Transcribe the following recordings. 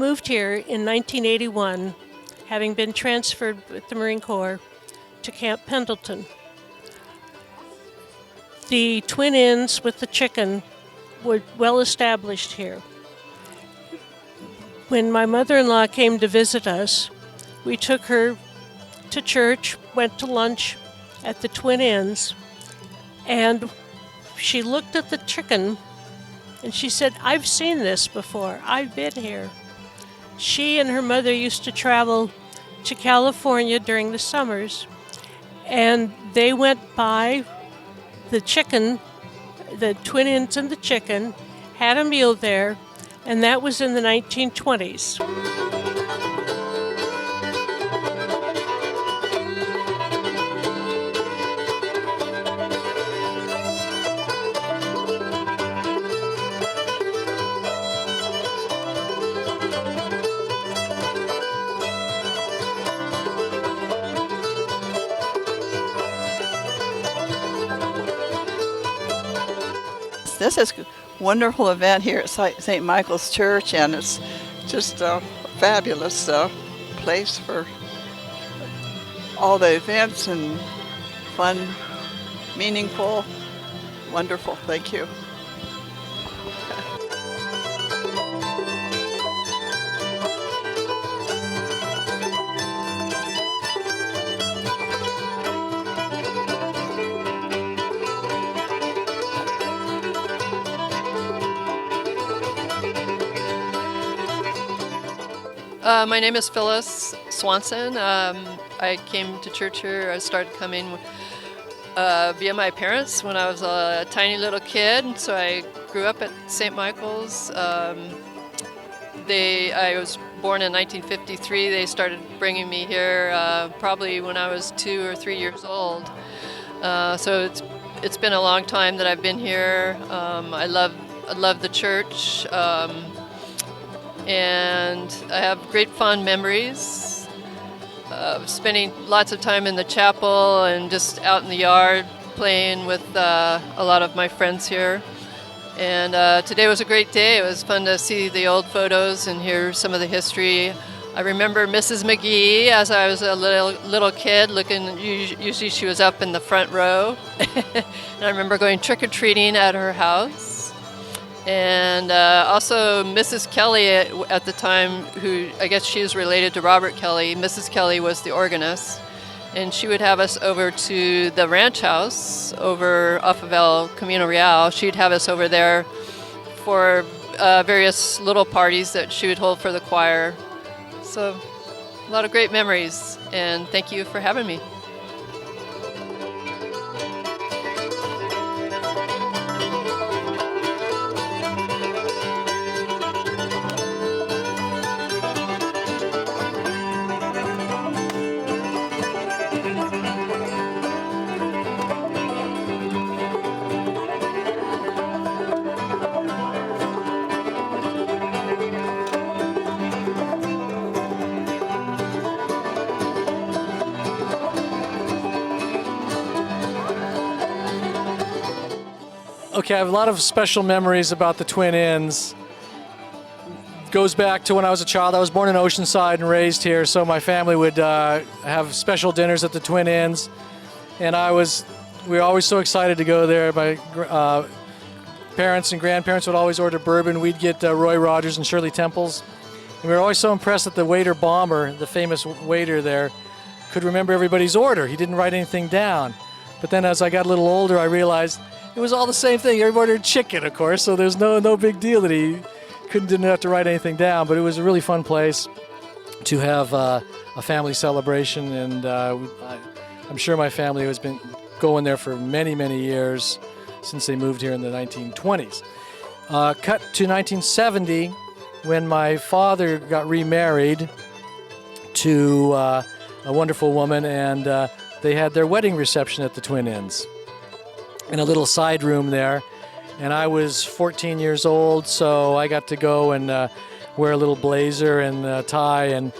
moved here in 1981, having been transferred with the Marine Corps to Camp Pendleton. The Twin Inns with the chicken were well established here. When my mother-in-law came to visit us, we took her to church, went to lunch at the Twin Inns, and she looked at the chicken and she said, "I've seen this before. I've been here." She and her mother used to travel to California during the summers, and they went by the chicken, the Twin Inns and the chicken, had a meal there, and that was in the 1920s. This is a wonderful event here at St. Michael's Church, and it's just a fabulous place for all the events and fun, meaningful, wonderful. Thank you. My name is Phyllis Swanson. I came to church here. I started coming via my parents when I was a tiny little kid. So I grew up at St. Michael's. I was born in 1953. They started bringing me here probably when I was 2 or 3 years old. So it's been a long time that I've been here. I love the church. And I have great fond memories of spending lots of time in the chapel and just out in the yard playing with a lot of my friends here. And today was a great day. It was fun to see the old photos and hear some of the history. I remember Mrs. McGee as I was a little kid looking, usually she was up in the front row. And I remember going trick-or-treating at her house. And also Mrs. Kelly at the time, who I guess she was related to Robert Kelly. Mrs. Kelly was the organist, and she would have us over to the ranch house over off of El Camino Real. She'd have us over there for various little parties that she would hold for the choir. So a lot of great memories, and thank you for having me. Okay, I have a lot of special memories about the Twin Inns. Goes back to when I was a child. I was born in Oceanside and raised here, so my family would have special dinners at the Twin Inns, and we were always so excited to go there. My parents and grandparents would always order bourbon. We'd get Roy Rogers and Shirley Temples, and we were always so impressed that the waiter Bomber, the famous waiter there, could remember everybody's order. He didn't write anything down. But then as I got a little older, I realized it was all the same thing. Everybody ordered chicken, of course, so there's no big deal that he didn't have to write anything down. But it was a really fun place to have a family celebration, and I'm sure my family has been going there for many, many years since they moved here in the 1920s. Cut to 1970 when my father got remarried to a wonderful woman, and they had their wedding reception at the Twin Inns in a little side room there. And I was 14 years old, so I got to go and wear a little blazer and tie and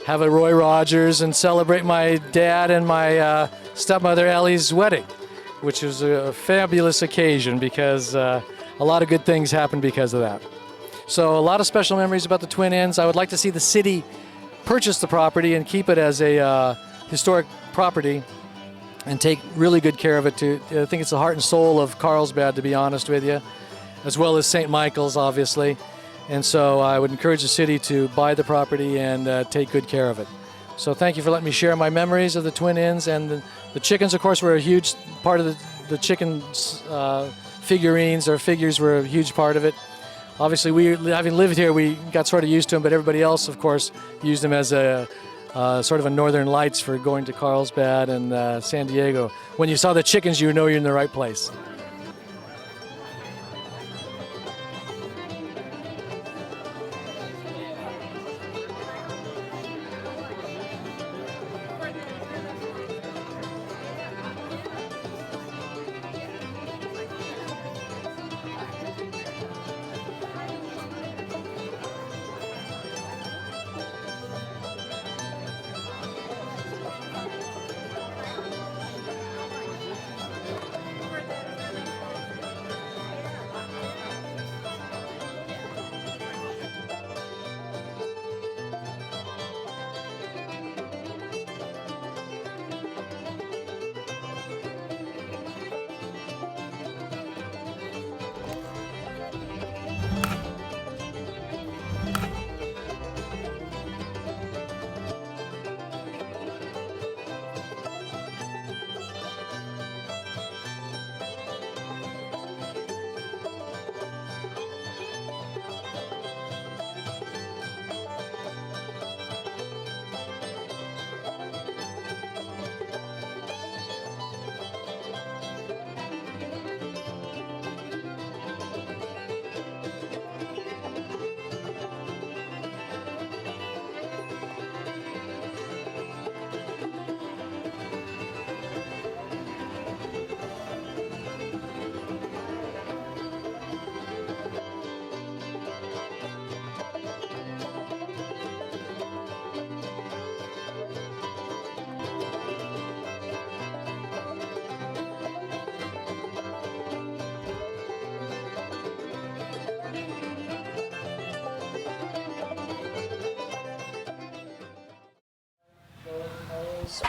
have a Roy Rogers and celebrate my dad and my stepmother Ellie's wedding, which was a fabulous occasion because a lot of good things happened because of that. So a lot of special memories about the Twin Inns. I would like to see the city purchase the property and keep it as a historic property and take really good care of it. I think it's the heart and soul of Carlsbad, to be honest with you, as well as St. Michael's, obviously. And so I would encourage the city to buy the property and take good care of it. So thank you for letting me share my memories of the Twin Inns. And the chickens, of course, were a huge part of the chickens figurines or figures were a huge part of it. Obviously, we, having lived here, we got sort of used to them, but everybody else, of course, used them as a sort of a northern lights for going to Carlsbad and San Diego. When you saw the chickens, you know you're in the right place.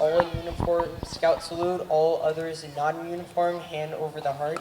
All in uniform, scout salute. All others in non-uniform, hand over the heart.